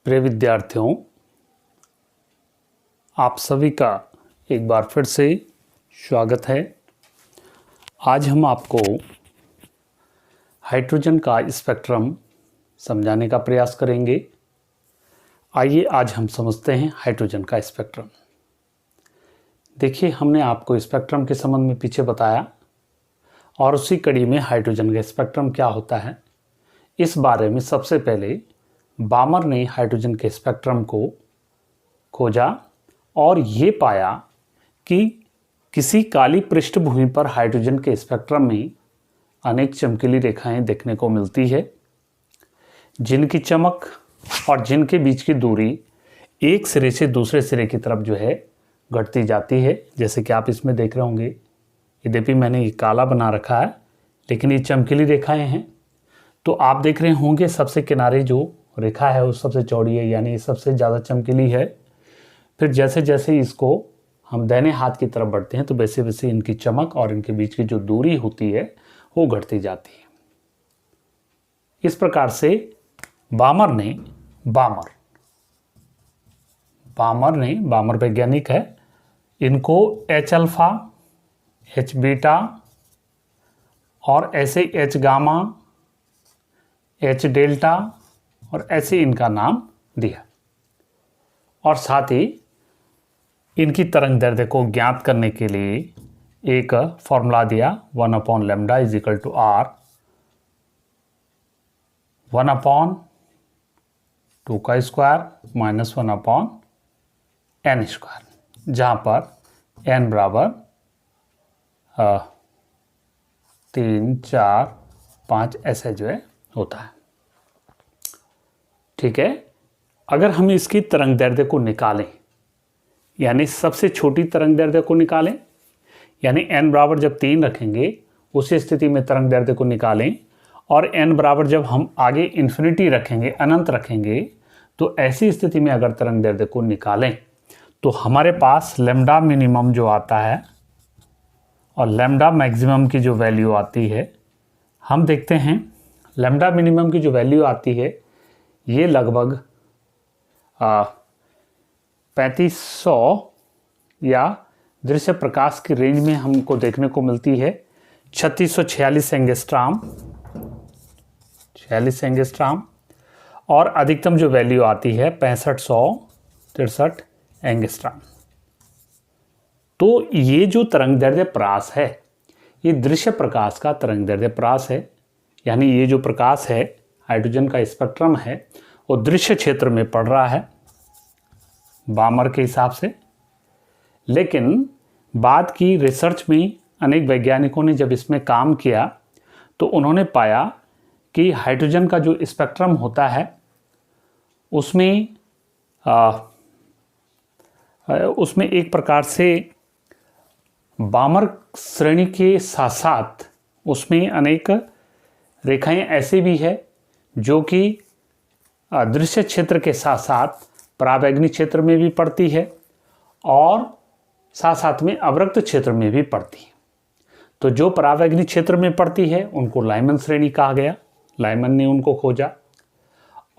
प्रिय विद्यार्थियों, आप सभी का एक बार फिर से स्वागत है। आज हम आपको हाइड्रोजन का स्पेक्ट्रम समझाने का प्रयास करेंगे। आइए आज हम समझते हैं हाइड्रोजन का स्पेक्ट्रम। देखिए, हमने आपको स्पेक्ट्रम के संबंध में पीछे बताया और उसी कड़ी में हाइड्रोजन का स्पेक्ट्रम क्या होता है, इस बारे में सबसे पहले बामर ने हाइड्रोजन के स्पेक्ट्रम को खोजा और ये पाया कि किसी काली पृष्ठभूमि पर हाइड्रोजन के स्पेक्ट्रम में अनेक चमकीली रेखाएं देखने को मिलती है, जिनकी चमक और जिनके बीच की दूरी एक सिरे से दूसरे सिरे की तरफ जो है घटती जाती है। जैसे कि आप इसमें देख रहे होंगे, यद्यपि मैंने ये काला बना रखा है लेकिन ये चमकीली रेखाएं हैं। तो आप देख रहे होंगे सबसे किनारे जो रेखा है वो सबसे चौड़ी है, यानी सबसे ज़्यादा चमकीली है। फिर जैसे जैसे इसको हम दाहिने हाथ की तरफ बढ़ते हैं तो वैसे वैसे इनकी चमक और इनके बीच की जो दूरी होती है वो घटती जाती है। इस प्रकार से बामर वैज्ञानिक है, इनको एच अल्फा, एच बीटा और ऐसे एच गामा, एच डेल्टा और ऐसे इनका नाम दिया। और साथ ही इनकी तरंग दैर्ध्य को ज्ञात करने के लिए एक फॉर्मूला दिया, 1/λ इज इक्वल टू r 1/2 का स्क्वायर माइनस 1/n स्क्वायर, जहाँ पर n बराबर 3, 4, 5 ऐसे जो है होता है। ठीक है, अगर हम इसकी तरंग दैर्ध्य को निकालें, यानी सबसे छोटी तरंग दैर्ध्य को निकालें, यानी n बराबर जब 3 रखेंगे उसी स्थिति में तरंग दैर्ध्य को निकालें, और n बराबर जब हम आगे इन्फिनिटी रखेंगे, अनंत रखेंगे, तो ऐसी स्थिति में अगर तरंग दैर्ध्य को निकालें तो हमारे पास लैम्डा मिनिमम जो आता है और लैम्डा मैक्सिमम की जो वैल्यू आती है, हम देखते हैं लैम्डा मिनिमम की जो वैल्यू आती है ये लगभग 3500 या दृश्य प्रकाश की रेंज में हमको देखने को मिलती है। 3646 एंगस्ट्राम और अधिकतम जो वैल्यू आती है 6563 एंगस्ट्राम। तो ये जो तरंग दैर्ध्य परास है ये दृश्य प्रकाश का तरंग दैर्ध्य परास है, यानी ये जो प्रकाश है हाइड्रोजन का स्पेक्ट्रम है वो दृश्य क्षेत्र में पड़ रहा है बामर के हिसाब से। लेकिन बाद की रिसर्च में अनेक वैज्ञानिकों ने जब इसमें काम किया तो उन्होंने पाया कि हाइड्रोजन का जो स्पेक्ट्रम होता है उसमें एक प्रकार से बामर श्रेणी के साथ साथ उसमें अनेक रेखाएं ऐसी भी है जो कि दृश्य क्षेत्र के साथ साथ पराबैंगनी क्षेत्र में भी पड़ती है और साथ साथ में अवरक्त क्षेत्र में भी पड़ती है। तो जो पराबैंगनी क्षेत्र में पड़ती है उनको लाइमन श्रेणी कहा गया, लाइमन ने उनको खोजा।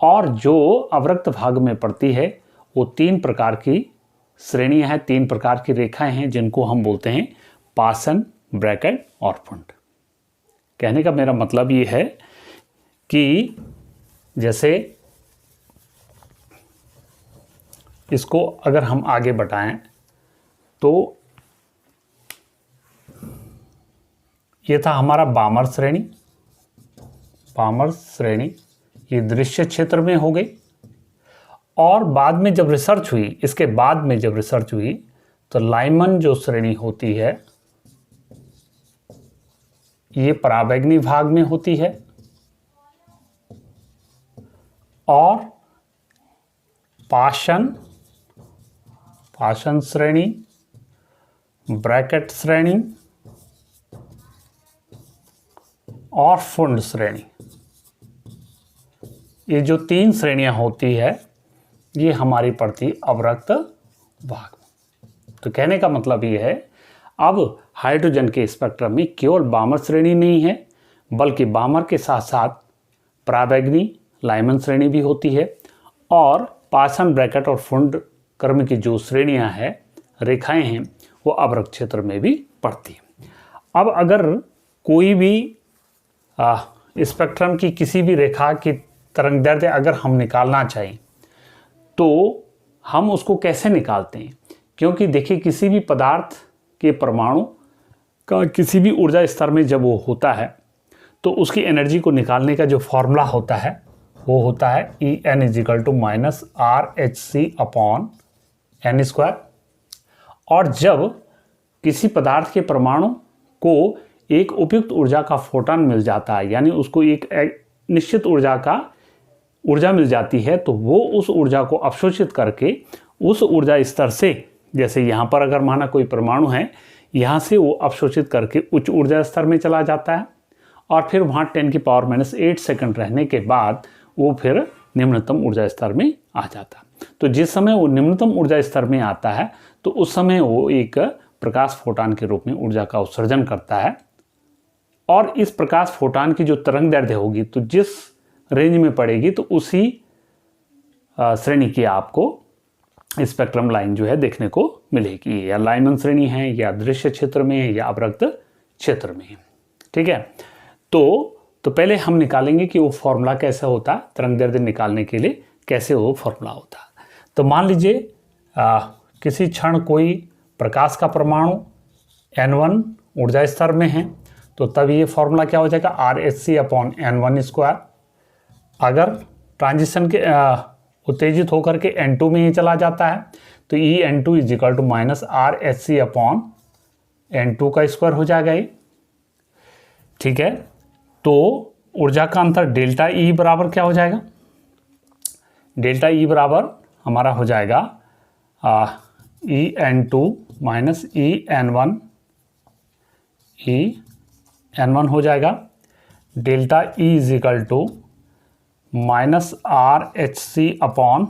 और जो अवरक्त भाग में पड़ती है वो 3 प्रकार की श्रेणियां हैं, 3 प्रकार की रेखाएं हैं, जिनको हम बोलते हैं पासन, ब्रैकेट और फुंड। कहने का मेरा मतलब ये है कि जैसे इसको अगर हम आगे बढ़ाएं तो ये था हमारा बामर श्रेणी, ये दृश्य क्षेत्र में हो गई। और बाद में जब रिसर्च हुई, इसके बाद में जब रिसर्च हुई तो लाइमन जो श्रेणी होती है ये पराबैंगनी भाग में होती है और पाशन श्रेणी, ब्रैकेट श्रेणी और फुंड श्रेणी, ये जो 3 श्रेणियां होती है ये हमारी पड़ती अवरक्त भाग। तो कहने का मतलब ये है, अब हाइड्रोजन के स्पेक्ट्रम में केवल बामर श्रेणी नहीं है बल्कि बामर के साथ साथ पराबैंगनी लाइमन श्रेणी भी होती है और पाषाण ब्रैकेट और फुंड कर्म की जो श्रेणियां हैं, रेखाएं हैं, वो अवरक्त क्षेत्र में भी पड़ती हैं। अब अगर कोई भी स्पेक्ट्रम की किसी भी रेखा की तरंगदैर्ध्य अगर हम निकालना चाहें तो हम उसको कैसे निकालते हैं? क्योंकि देखिए, किसी भी पदार्थ के परमाणु का किसी भी ऊर्जा स्तर में जब वो होता है तो उसकी एनर्जी को निकालने का जो फॉर्मूला होता है वो होता है En - RHc/n²। और जब किसी पदार्थ के परमाणु को एक उपयुक्त ऊर्जा का फोटॉन मिल जाता है, यानी उसको एक निश्चित ऊर्जा मिल जाती है, तो वो उस ऊर्जा को अवशोषित करके उस ऊर्जा स्तर से, जैसे यहाँ पर अगर माना कोई परमाणु है, यहाँ से वो अवशोषित करके उच्च ऊर्जा स्तर में चला जाता है और फिर वहाँ 10⁻⁸ सेकंड रहने के बाद वो फिर निम्नतम ऊर्जा स्तर में आ जाता है। तो जिस समय वो निम्नतम ऊर्जा स्तर में आता है तो उस समय वो एक प्रकाश फोटॉन के रूप में ऊर्जा का उत्सर्जन करता है। और इस प्रकाश फोटॉन की जो तरंगदैर्ध्य होगी तो जिस रेंज में पड़ेगी तो उसी श्रेणी की आपको स्पेक्ट्रम लाइन जो है देखने को मिलेगी, या लाइमन श्रेणी है, या दृश्य क्षेत्र में है, या अवरक्त क्षेत्र में है। ठीक है, तो पहले हम निकालेंगे कि वो फॉर्मूला कैसा होता है, तरंगदैर्ध्य निकालने के लिए कैसे वो फॉर्मूला होता है। तो मान लीजिए किसी क्षण कोई प्रकाश का परमाणु n1 ऊर्जा स्तर में है, तो तब ये फॉर्मूला क्या हो जाएगा, RHc/n1²। अगर ट्रांजिशन के उत्तेजित होकर के n2 में ही चला जाता है तो En2 = -RHc/n2² हो जाएगा ये। ठीक है, तो ऊर्जा का अंतर डेल्टा E बराबर क्या हो जाएगा, डेल्टा E बराबर हमारा हो जाएगा En2 - En1 हो जाएगा। डेल्टा E = -RHc/n2²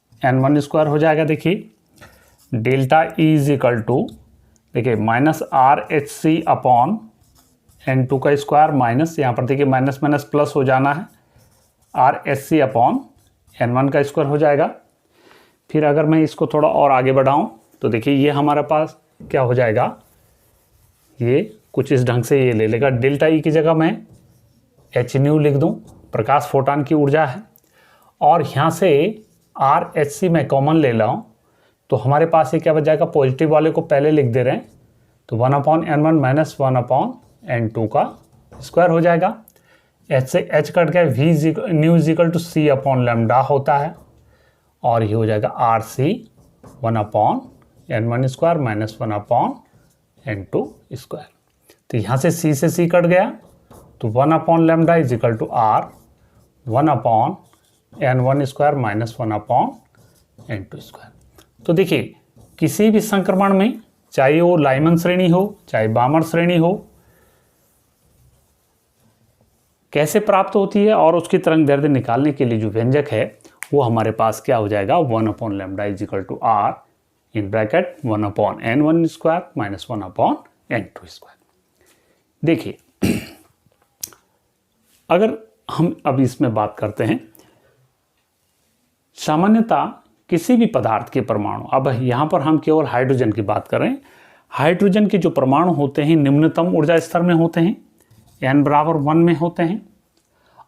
-RHc/n1² हो जाएगा। देखिए, डेल्टा E देखिए -RHc/n2² माइनस, यहाँ पर देखिए माइनस माइनस प्लस हो जाना है, RHc/n1² हो जाएगा। फिर अगर मैं इसको थोड़ा और आगे बढ़ाऊँ तो देखिए ये हमारे पास क्या हो जाएगा, ये कुछ इस ढंग से ये ले लेगा। डेल्टा E की जगह मैं hν लिख दूँ, प्रकाश फोटॉन की ऊर्जा है, और यहाँ से RHc मैं कॉमन ले लाऊँ तो हमारे पास ये क्या बच जाएगा, पॉजिटिव वाले को पहले लिख दे रहे हैं तो 1/n1 - 1/n2² हो जाएगा। h से h कट गया, v ν = c/λ होता है, और ये हो जाएगा RC 1/n1² - 1/n2²। तो यहाँ से c से c कट गया तो 1/λ = R 1/n1² - 1/n2²। तो देखिए, किसी भी संक्रमण में, चाहे वो लाइमन श्रेणी हो चाहे बामर श्रेणी हो, कैसे प्राप्त होती है और उसकी तरंगदैर्ध्य निकालने के लिए जो व्यंजक है वो हमारे पास क्या हो जाएगा, 1/λ = R (1/n1² - 1/n2²). देखिए, अगर हम अब इसमें बात करते हैं, सामान्यतः किसी भी पदार्थ के परमाणु, अब यहाँ पर हम केवल हाइड्रोजन की बात कर रहे हैं, हाइड्रोजन के जो परमाणु होते हैं निम्नतम ऊर्जा स्तर में होते हैं, n = 1 में होते हैं,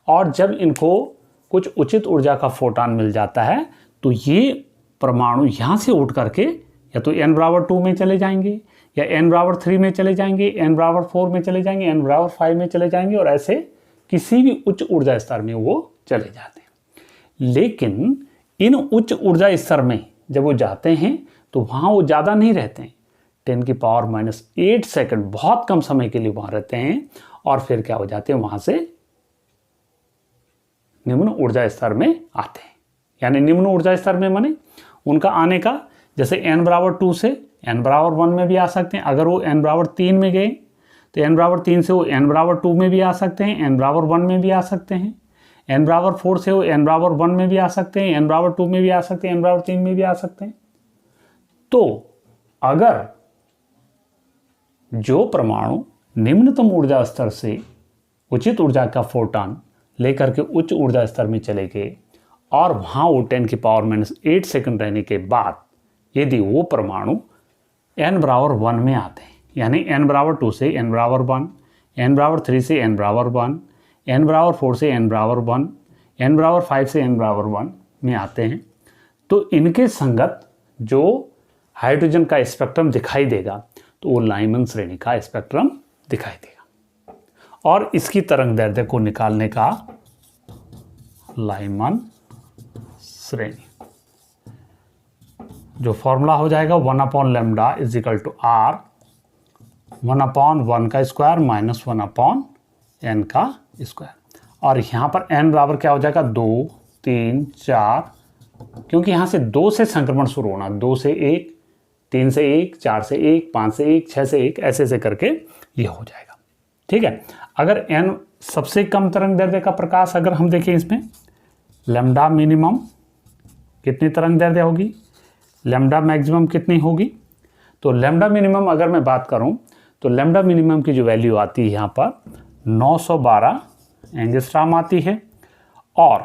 और जब इनको कुछ उचित ऊर्जा का फोटॉन मिल जाता है तो ये परमाणु यहाँ से उठ करके या तो n = 2 में चले जाएंगे, या n = 3 में चले जाएंगे, n = 4 में चले जाएंगे, n = 5 में चले जाएंगे, और ऐसे किसी भी उच्च ऊर्जा स्तर में वो चले जाते हैं। लेकिन इन उच्च ऊर्जा स्तर में जब वो जाते हैं तो वहाँ वो ज़्यादा नहीं रहते हैं, 10⁻⁸ सेकंड, बहुत कम समय के लिए वहाँ रहते हैं, और फिर क्या हो जाते हैं, वहाँ से निम्न ऊर्जा स्तर में आते हैं। यानी निम्न ऊर्जा स्तर में माने उनका आने का, जैसे n = 2 से n = 1 में भी आ सकते हैं। अगर वो n = 3 में गए तो n = 3 से वो n = 2 में भी आ सकते हैं, n = 1 में भी आ सकते हैं, n = 4 से वो n = 1 में भी आ सकते हैं, n = 2 में भी आ सकते हैं, n = 3 में भी आ सकते हैं। तो अगर जो परमाणु निम्नतम ऊर्जा स्तर से उचित ऊर्जा का फोटॉन लेकर के उच्च ऊर्जा स्तर में चले गए और वहाँ वो 10⁻⁸ सेकंड रहने के बाद यदि वो परमाणु n=1 में आते हैं, यानी n=2 से n=1, n=3 से n=1, n=4 से n=1, n=5 से n=1 में आते हैं, तो इनके संगत जो हाइड्रोजन का स्पेक्ट्रम दिखाई देगा तो वो लाइमन श्रेणी का स्पेक्ट्रम दिखाई देगा। और इसकी तरंग दैर्ध्य को निकालने का लाइमन श्रेणी जो फॉर्मूला हो जाएगा 1/λ = r 1/1 का स्क्वायर माइनस 1/n का स्क्वायर। और यहाँ पर n बराबर क्या हो जाएगा 2, 3, 4, क्योंकि यहाँ से 2 से संक्रमण शुरू होना, 2 से 1, 3 से 1, 4 से 1, 5 से 1, 6 से 1, ऐसे करके ये हो जाएगा। ठीक है। अगर n सबसे कम तरंग दैर्ध्य का प्रकाश अगर हम देखें इसमें लैम्डा मिनिमम कितनी तरंग दैर्ध्य होगी, लैम्डा मैक्सिमम कितनी होगी, तो लैम्डा मिनिमम अगर मैं बात करूं तो लैम्डा मिनिमम की जो वैल्यू आती है यहाँ पर 912 एंगस्ट्रॉम आती है और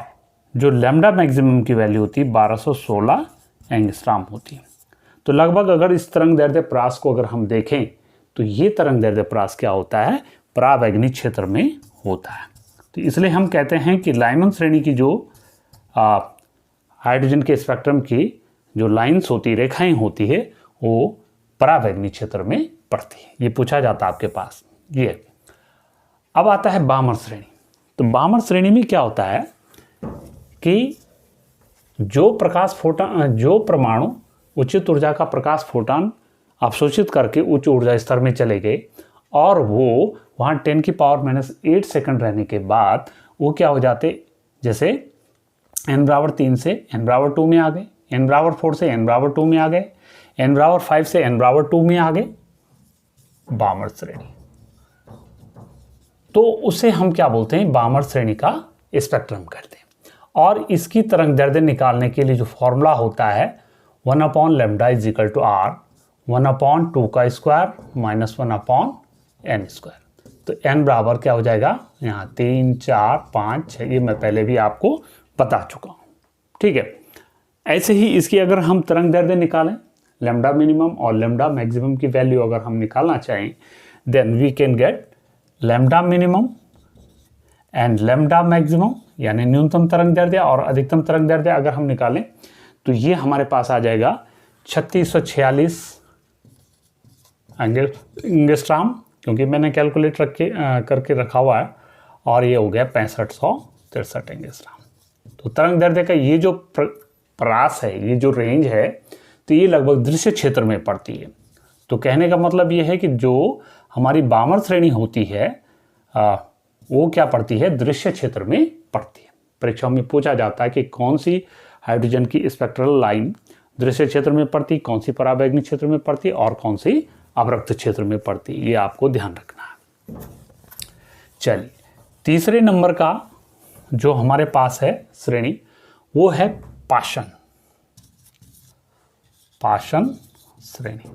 जो लैम्डा मैक्सिमम की वैल्यू होती है 1216 एंगस्ट्रॉम होती है। तो लगभग अगर इस तरंग दैर्ध्य परास को अगर हम देखें तो ये तरंग दैर्ध्य परास क्या होता है, परावैगनी क्षेत्र में होता है। तो इसलिए हम कहते हैं कि लाइमन श्रेणी की जो हाइड्रोजन के स्पेक्ट्रम की जो लाइंस होती, रेखाएं होती है, वो परावैगनी क्षेत्र में पड़ती है। ये पूछा जाता है आपके पास। ये अब आता है बामर श्रेणी। तो बामर श्रेणी में क्या होता है कि जो परमाणु उचित ऊर्जा का प्रकाश फोटॉन अवशोषित करके उच्च ऊर्जा स्तर में चले गए और वो वहाँ 10⁻⁸ सेकंड रहने के बाद वो क्या हो जाते, जैसे n=3 से n=2 में आ गए, n=4 से n=2 में आ गए, n=5 से n=2 में आ गए, बामर श्रेणी। तो उसे हम क्या बोलते हैं, बामर श्रेणी का स्पेक्ट्रम कहते हैं। और इसकी तरंग दैर्ध्य निकालने के लिए जो फॉर्मूला होता है 1/λ = r 1/2 का स्क्वायर माइनस 1/n स्क्वायर। तो n बराबर क्या हो जाएगा, यहाँ 3, 4, 5, 6, ये मैं पहले भी आपको बता चुका हूँ। ठीक है। ऐसे ही इसकी अगर हम तरंग दैर्ध्य निकालें, लैम्डा मिनिमम और लैम्डा मैक्सिमम की वैल्यू अगर हम निकालना चाहें, then we can get lambda minimum and lambda maximum, यानी न्यूनतम तरंग दैर्ध्य और अधिकतम तरंग दैर्ध्य अगर हम निकालें तो ये हमारे पास आ जाएगा 3646 एंगस्ट्रॉम, क्योंकि मैंने कैलकुलेट करके रखा हुआ है, और ये हो गया 6563 एंगस्ट्रॉम। तो तरंग दैर्ध्य का ये जो परास है, ये जो रेंज है, तो ये लगभग दृश्य क्षेत्र में पड़ती है। तो कहने का मतलब ये है कि जो हमारी बामर श्रेणी होती है वो क्या पड़ती है, दृश्य क्षेत्र में पड़ती है। परीक्षाओं में पूछा जाता है कि कौन सी हाइड्रोजन की स्पेक्ट्रल लाइन दृश्य क्षेत्र में पड़ती, कौन सी परावैगनी क्षेत्र में पड़ती और कौन सी अवरक्त क्षेत्र में पड़ती, ये आपको ध्यान रखना है। चलिए, तीसरे नंबर का जो हमारे पास है श्रेणी वो है पाषाण श्रेणी।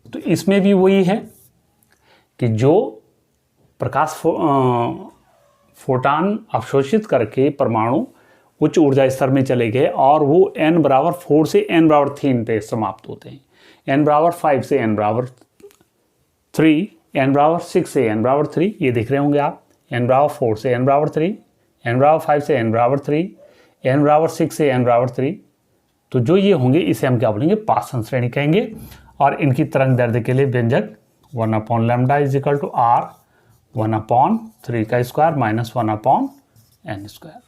तो इसमें भी वही है कि जो प्रकाश फोटॉन अवशोषित करके परमाणु उच्च ऊर्जा स्तर में चले गए और वो n=4 से n=3 पे समाप्त होते हैं, n=5 से n=3, n=6 से n=3, ये देख रहे होंगे आप, n=4 से n=3, n=5 से n=3, n=6 से n=3। तो जो ये होंगे इसे हम क्या बोलेंगे, पाषाण श्रेणी कहेंगे। और इनकी तरंग दैर्ध्य के लिए व्यंजक 1/λ = r 1/3 का स्क्वायर माइनस 1/n स्क्वायर।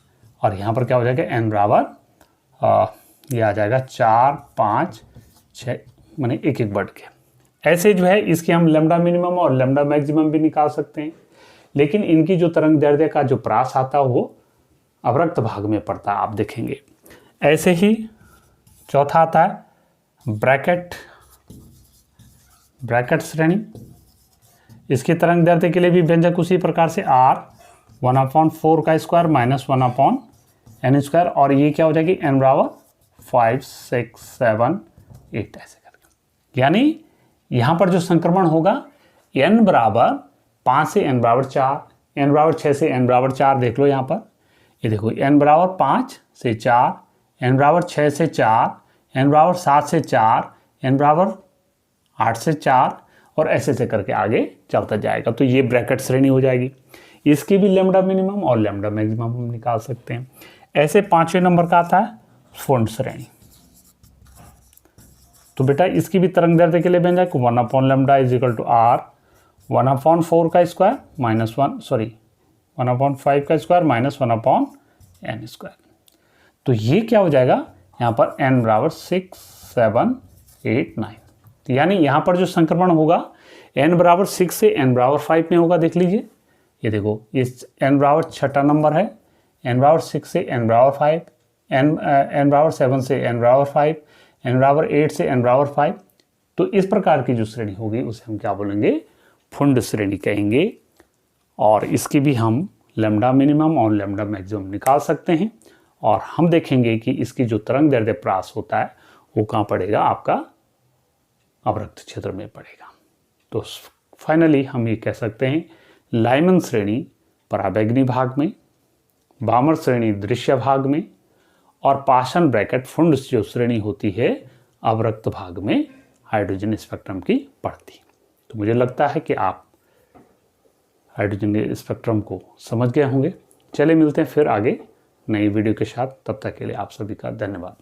और यहाँ पर क्या हो जाएगा, n बराबर ये आ जाएगा 4, 5, 6, माने एक बढ़ के। ऐसे जो है इसकी हम लैम्डा मिनिमम और लैम्डा मैक्सिमम भी निकाल सकते हैं, लेकिन इनकी जो तरंग दैर्ध्य का जो परास आता है वो अवरक्त भाग में पड़ता है, आप देखेंगे। ऐसे ही चौथा आता है ब्रैकेट श्रेणी। इसकी तरंग दैर्ध्य के लिए भी व्यंजक उसी प्रकार से r 1/4 का स्क्वायर माइनस 1/n स्क्वायर। और ये क्या हो जाएगी, n बराबर 5, 6, 7, 8 ऐसे करके। यानी यहाँ पर जो संक्रमण होगा n बराबर 5 से n बराबर 4, n बराबर 6 से n बराबर 4 देख लो यहाँ पर, ये देखो n बराबर 5 से 4, n बराबर 6 से 4, n बराबर 7 से 4, n बराबर 8 से 4 और ऐसे करके आगे चलता जाएगा। तो ये ब्रैकेट श्रेणी हो जाएगी। इसकी भी लैम्डा मिनिमम और लैम्डा मैक्सिमम हम निकाल सकते हैं। ऐसे 5वें नंबर का आता है फुंड श्रेणी। तो बेटा इसकी भी तरंग दैर्ध्य के लिए बन जाए 1 lambda is equal to R 1/4 का स्क्वायर माइनस 1/5 का स्क्वायर माइनस 1/n स्क्वायर। तो ये क्या हो जाएगा यहाँ पर n बराबर 6, 7, 8, 9। तो यानी यहाँ पर जो संक्रमण होगा n बराबर 6 से n बराबर 5 में होगा। देख लीजिए, ये देखो इस n बराबर 6ठा नंबर है, n बराबर 6 से n बराबर 5, n बराबर 7 से n बराबर 5, n बराबर 8 से n बराबर 5। तो इस प्रकार की जो श्रेणी होगी उसे हम क्या बोलेंगे, फुंड श्रेणी कहेंगे। और इसकी भी हम लैम्डा मिनिमम और लैम्डा मैक्सिमम निकाल सकते हैं। और हम देखेंगे कि इसकी जो तरंग दैर्ध्य प्रास होता है वो कहाँ पड़ेगा, आपका अवरक्त क्षेत्र में पड़ेगा। तो फाइनली हम ये कह सकते हैं लाइमन श्रेणी पराबैंगनी भाग में, बामर श्रेणी दृश्य भाग में और पाषाण ब्रैकेट फुंड जो श्रेणी होती है अवरक्त भाग में हाइड्रोजन स्पेक्ट्रम की पड़ती। तो मुझे लगता है कि आप हाइड्रोजन स्पेक्ट्रम को समझ गए होंगे। चलिए मिलते हैं फिर आगे नई वीडियो के साथ, तब तक के लिए आप सभी का धन्यवाद।